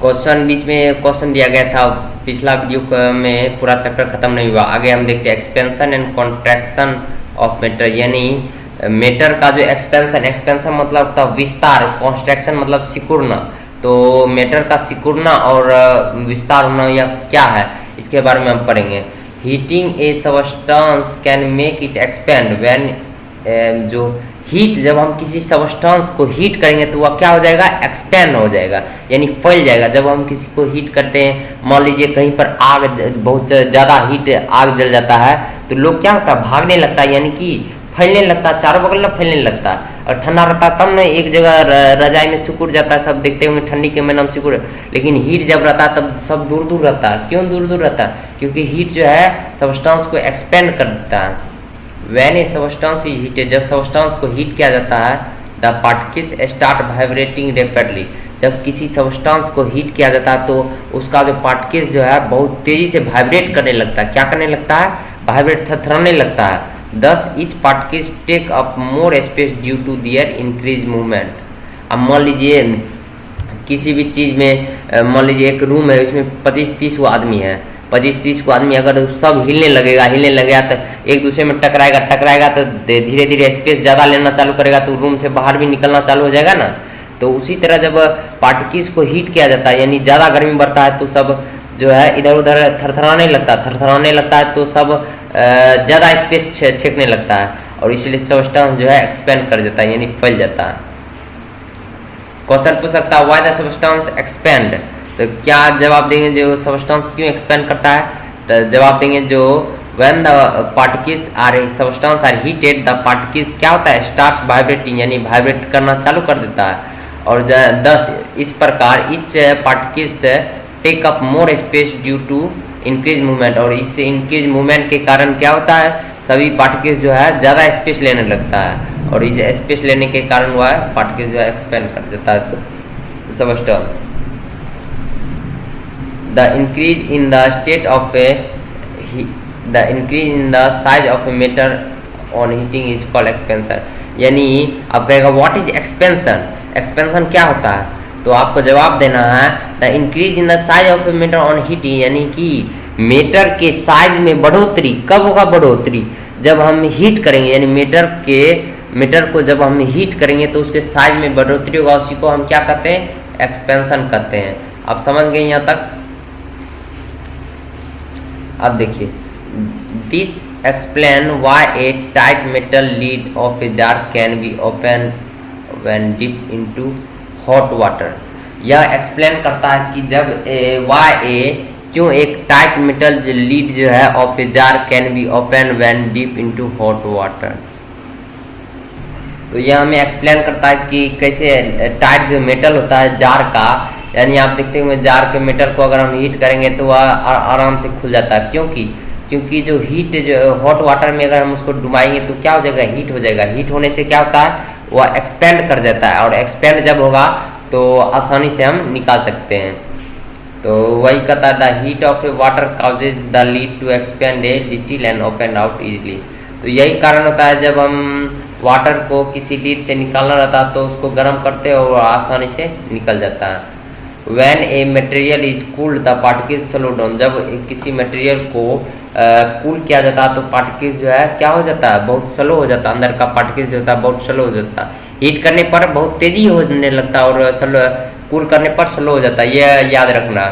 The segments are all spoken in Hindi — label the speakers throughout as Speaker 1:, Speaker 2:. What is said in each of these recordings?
Speaker 1: क्वेश्चन बीच में क्वेश्चन दिया गया था, पिछला वीडियो में पूरा चैप्टर खत्म नहीं हुआ। आगे हम देखते हैं expansion and contraction of matter, यानी मैटर का जो एक्सपेंशन मतलब होता है विस्तार, कॉन्ट्रैक्शन मतलब सिकुड़ना। तो मैटर का सिकुड़ना और विस्तार होना या क्या है, इसके बारे में हम पढ़ेंगे। Heating a substance can make it expand when, जो हीट, जब हम किसी सबस्टेंस को हीट करेंगे तो वह क्या हो जाएगा, एक्सपेंड हो जाएगा, यानी फैल जाएगा। जब हम किसी को हीट करते हैं, मान लीजिए कहीं पर आग, बहुत ज़्यादा हीट, आग जल जाता है तो लोग क्या होता है, भागने लगता है, यानी कि फैलने लगता है, चारों बगल में फैलने लगता है। और ठंडा रहता है तब ना एक जगह रजाई में सिकुड़ जाता है, सब देखते होंगे ठंडी के महीना में सिकुड़। लेकिन हीट जब रहता है तब सब दूर दूर रहता है। क्यों दूर दूर रहता है? क्योंकि हीट जो है सबस्टेंस को एक्सपेंड कर देता है। When a substance is heated, जब सबस्टेंस को हीट किया जाता है, the particles start vibrating rapidly. जब किसी सबस्टेंस को हीट किया जाता है तो उसका जो पार्टिकल्स जो है बहुत तेजी से वाइब्रेट करने लगता है। क्या करने लगता है? वाइब्रेट, थरथराने लगता है। Thus each particles take up more space due to their increase movement. अब मान लीजिए किसी भी चीज़ में, मान लीजिए एक रूम है, उसमें 25-30 वो आदमी है, 25-30 को आदमी अगर सब हिलने लगेगा तो एक दूसरे में टकराएगा तो धीरे धीरे स्पेस ज़्यादा लेना चालू करेगा, तो रूम से बाहर भी निकलना चालू हो जाएगा ना। तो उसी तरह जब पार्टिकल्स को हीट किया जाता है, यानी ज़्यादा गर्मी बढ़ता है, तो सब जो है इधर उधर थरथराने लगता है, तो सब ज़्यादा स्पेस छेकने लगता है, और इसलिए सबस्टेंस जो है एक्सपेंड कर जाता है, यानी फैल जाता है। क्वेश्चन पूछ सकता है व्हाई द सबस्टेंस एक्सपेंड, तो क्या जवाब देंगे, जो सबस्टेंस क्यों एक्सपेंड करता है? तो जवाब देंगे जो when the particles are substance are heated, the particles क्या होता है, स्टार्ट्स वाइब्रेटिंग, यानी वाइब्रेट करना चालू कर देता है। और 10 इस प्रकार each particles take up more space due to increase movement, और इससे इंक्रीज मूवमेंट के कारण क्या होता है, सभी पार्टिकल्स जो है ज़्यादा स्पेस लेने लगता है, और इस स्पेस लेने के कारण वह पार्टिकल्स जो है एक्सपेंड कर देता है substance. The increase in the state of a the increase in the size of a matter on heating is called expansion। यानी आप कहेगा व्हाट इज एक्सपेंशन, एक्सपेंशन क्या होता है, तो आपको जवाब देना है the increase in the size of a matter on heating, यानी कि मैटर के साइज में बढ़ोतरी। कब होगा बढ़ोतरी? जब हम हीट करेंगे, यानी मैटर को जब हम हीट करेंगे तो उसके साइज में बढ़ोतरी होगा, उसी को हम क्या कहते हैं, एक्सपेंशन कहते हैं। आप समझ गए यहाँ तक? अब देखिए, this explain why a tight metal lid of a jar can be open when dip into hot water. यह एक्सप्लेन करता है कि जब क्यों एक टाइट मेटल लीड जो है of a jar can be open when dip into hot water. तो यह हमें एक्सप्लेन करता है कि कैसे टाइट जो मेटल होता है जार का, यानी आप देखते होंगे जार के मेटल को अगर हम हीट करेंगे तो वह आराम से खुल जाता है। क्योंकि जो हीट, जो हॉट वाटर में अगर हम उसको डुबाएंगे तो क्या हो जाएगा, हीट हो जाएगा। हीट होने से क्या होता है, वह एक्सपेंड कर जाता है, और एक्सपेंड जब होगा तो आसानी से हम निकाल सकते हैं। तो वही कहता है the heat of a water causes the lid to expand a little and open out easily. तो यही कारण होता है जब हम वाटर को किसी लीड से निकालना रहता है तो उसको गर्म करते हैं और आसानी से निकल जाता है। When a material is cooled, the particles slow down। जब किसी मटेरियल को कूल किया जाता है तो पार्टिकल्स जो है क्या हो जाता है, बहुत स्लो हो जाता है, अंदर का पार्टिकल्स जो होता है बहुत स्लो हो जाता है। हीट करने पर बहुत तेजी होने लगता है और कूल करने पर स्लो हो जाता है, यह याद रखना।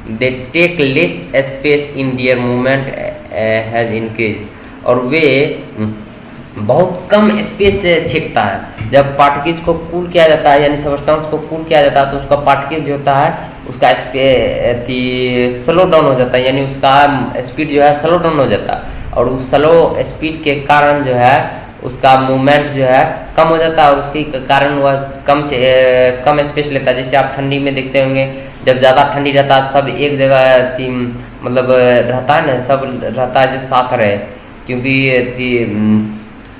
Speaker 1: They take less space in their movement has increase, और वे बहुत कम स्पेस छेकता है। जब पार्टिकल्स को कूल किया जाता है, यानी सबस्टेंस को कूल किया जाता है तो उसका पार्टिकल जो होता है उसका स्लो डाउन हो जाता है, यानी उसका स्पीड जो है स्लो डाउन हो जाता है, और उस स्लो स्पीड के कारण जो है उसका मूवमेंट जो है कम हो जाता है, और उसके कारण वह कम स्पेस लेता है। जैसे आप ठंडी में देखते होंगे, जब ज़्यादा ठंडी रहता है सब एक जगह मतलब रहता है ना, सब रहता है जो साथ रहे, क्योंकि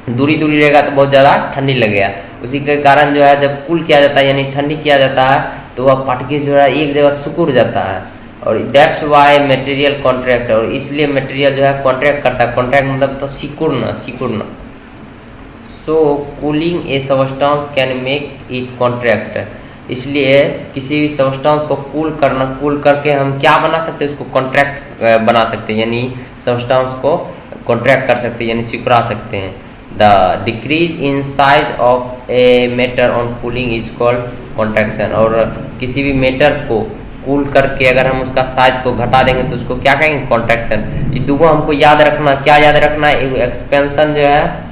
Speaker 1: दूरी रहेगा तो बहुत ज़्यादा ठंडी लगेगा। उसी के कारण जो है जब कूल किया जाता है, यानी ठंडी किया जाता है, तो वह पार्टिकल जो है एक जगह सिकुड़ जाता है, और दैट्स वाई मटेरियल कॉन्ट्रैक्ट, और इसलिए मटेरियल जो है कॉन्ट्रैक्ट करता है। कॉन्ट्रैक्ट मतलब तो सिकुड़ना। So cooling a substance can make it contract, इसलिए किसी भी सब्सटेंस को कूल करके हम क्या बना सकते हैं, उसको कॉन्ट्रैक्ट बना सकते हैं, यानी सब्सटेंस को कॉन्ट्रैक्ट कर सकते हैं, यानी सिकुड़ा सकते हैं। The decrease in size of a matter on cooling is called contraction. और किसी भी मैटर को कूल करके अगर हम उसका साइज को घटा देंगे तो उसको क्या कहेंगे, कॉन्ट्रैक्शन। ये दोनों हमको याद रखना, क्या याद रखना है, एक्सपेंशन जो है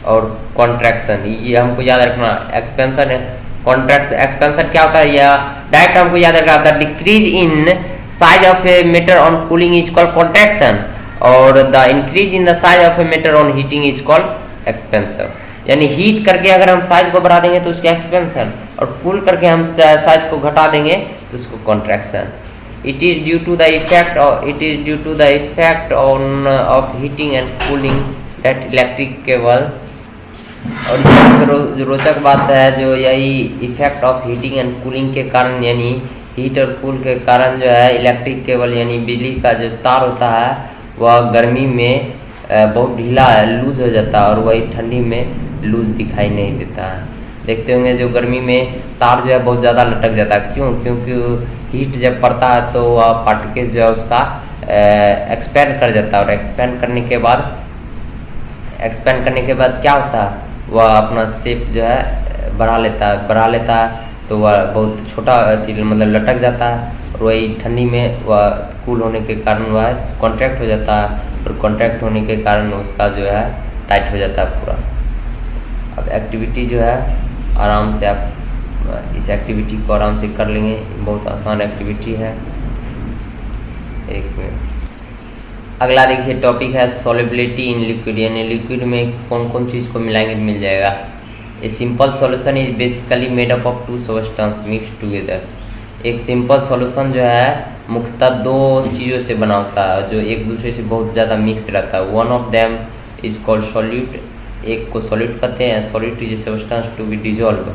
Speaker 1: और कॉन्ट्रैक्शन, ये हमको याद रखना। एक्सपेंशन है, कॉन्ट्रैक्शन, एक्सपेंशन क्या होता है, या डायरेक्ट हमको याद रखना the decrease in size of a matter on cooling is called contraction और the increase in the size of a matter on heating is called expansion. यानी हीट करके अगर हम साइज को बढ़ा देंगे तो उसका एक्सपेंशन, और कूल करके हम साइज को घटा देंगे तो उसको contraction. It is due to the effect on of heating and cooling that electric cable. और जो रोचक बात है, जो यही effect of heating and cooling के कारण, यानी हीट और कूल के कारण जो है इलेक्ट्रिक केबल यानी बिजली का जो तार होता है वह गर्मी में बहुत ढीला लूज हो जाता है और वही ठंडी में लूज दिखाई नहीं देता है। देखते होंगे जो गर्मी में तार जो है बहुत ज़्यादा लटक जाता है, क्यों, क्योंकि हीट जब पड़ता है तो वह पार्टिकल्स जो है उसका एक्सपेंड कर जाता है, और एक्सपेंड करने के बाद क्या होता है, वह अपना शेप जो है बढ़ा लेता है तो वह बहुत छोटा मतलब लटक जाता है, और वही ठंडी में वह कूल होने के कारण वह कॉन्ट्रैक्ट हो जाता है, और कॉन्ट्रैक्ट होने के कारण उसका जो है टाइट हो जाता है पूरा। अब एक्टिविटी जो है आराम से आप इस एक्टिविटी को आराम से कर लेंगे, बहुत आसान एक्टिविटी है। एक मिनट। अगला देखिए टॉपिक है सॉल्युबिलिटी इन लिक्विड, यानी लिक्विड में कौन कौन चीज़ को मिलाएंगे मिल जाएगा। A simple solution is basically made up of two substance mix together. एक सिंपल सॉल्यूशन जो है मुख्यतः दो चीज़ों से बना होता है जो एक दूसरे से बहुत ज़्यादा मिक्स रहता है। One of them is called solute, एक को सॉल्यूट कहते हैं, solute is a substance to be dissolve,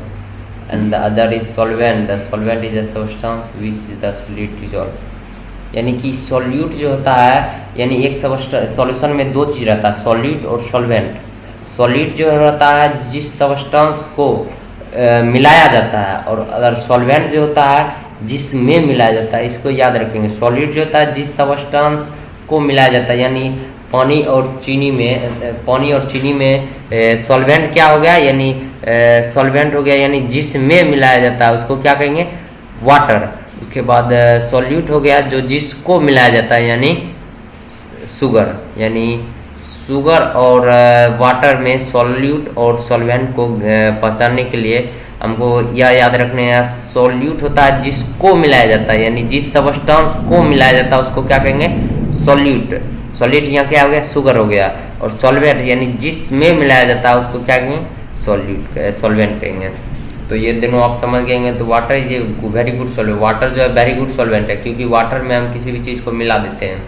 Speaker 1: and the other is solvent, the solvent is a substance which is the solid dissolve. यानी कि सॉल्यूट जो होता है, यानी एक सॉल्यूशन में दो चीज़ रहता है, सॉलिड और सॉल्वेंट। सॉलिड जो रहता है जिस सब्सटेंस को मिलाया जाता है, और अगर सॉल्वेंट जो होता है जिसमें मिलाया जाता है। इसको याद रखेंगे, सॉलिड जो होता है जिस सब्सटेंस को मिलाया जाता है, यानी पानी और चीनी में सॉल्वेंट क्या हो गया, यानी सॉल्वेंट हो गया, यानी जिसमें मिलाया जाता है उसको क्या कहेंगे, वाटर। उसके बाद सॉल्यूट हो गया जो जिसको मिलाया जाता है, यानी शुगर। यानी शुगर और वाटर में सॉल्यूट और सॉल्वेंट को पहचानने के लिए हमको यह याद रखने हैं, सॉल्यूट होता है जिसको मिलाया जाता है, यानी जिस सब्सटेंस को मिलाया जाता है उसको क्या कहेंगे, सॉल्यूट। सॉल्यूट यहाँ क्या हो गया, शुगर हो गया। और सॉल्वेंट यानी जिसमें मिलाया जाता है उसको क्या कहेंगे, सॉल्वेंट कहेंगे। तो ये दोनों आप समझ गएंगे। तो water is a very good solvent, water जो है वेरी गुड सॉल्वेंट है, क्योंकि वाटर में हम किसी भी चीज़ को मिला देते हैं।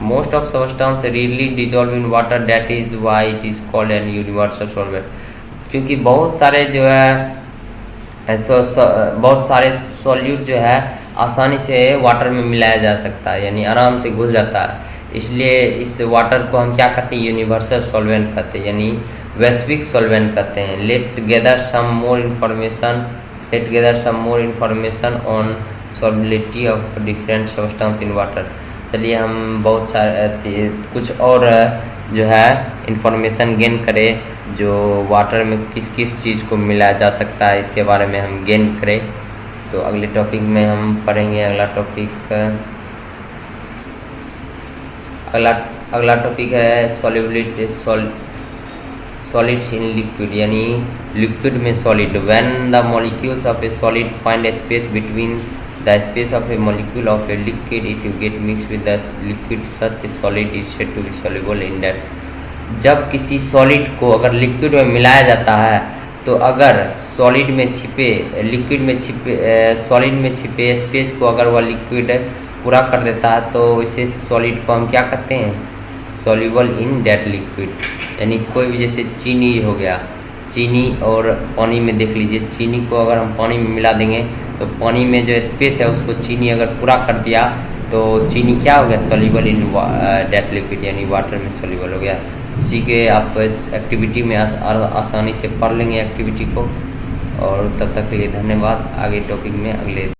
Speaker 1: Most of substance really dissolve in water, that is why it is called an universal solvent. क्योंकि बहुत सारे जो है बहुत सारे सॉल्यूट जो है आसानी से वाटर में मिलाया जा सकता है, यानी आराम से घुल जाता है। इसलिए इस वाटर को हम क्या कहते हैं, यूनिवर्सल सॉल्वेंट कहते हैं, यानी वैश्विक सॉल्वेंट कहते हैं। Let gather some more information on solubility of different substance in water. चलिए हम बहुत सारे कुछ और जो है इंफॉर्मेशन गेन करें जो वाटर में किस किस चीज़ को मिलाया जा सकता है, इसके बारे में हम गेन करें। तो अगले टॉपिक में हम पढ़ेंगे। अगला टॉपिक है सॉल्युबिलिटी सॉलिड्स इन लिक्विड, यानी लिक्विड में solid. When the molecules of a solid find a space between the space of a molecule of a liquid, it you get mix with the liquid, such a solid is said to be soluble in that. जब किसी सॉलिड को अगर लिक्विड में मिलाया जाता है तो अगर सॉलिड में छिपे स्पेस को अगर वह लिक्विड पूरा कर देता है तो इसे सॉलिड को हम क्या कहते हैं, सॉल्युबल इन दैट लिक्विड। यानी कोई भी जैसे चीनी हो गया, चीनी और पानी में देख लीजिए, चीनी को अगर हम पानी में मिला देंगे तो पानी में जो स्पेस है उसको चीनी अगर पूरा कर दिया तो चीनी क्या हो गया, सॉल्युबल इन दैट लिक्विड, यानी वाटर में सॉल्युबल हो गया। इसी के आप इस एक्टिविटी में आसानी से पढ़ लेंगे एक्टिविटी को। और तब तक के लिए धन्यवाद। आगे टॉपिक में अगले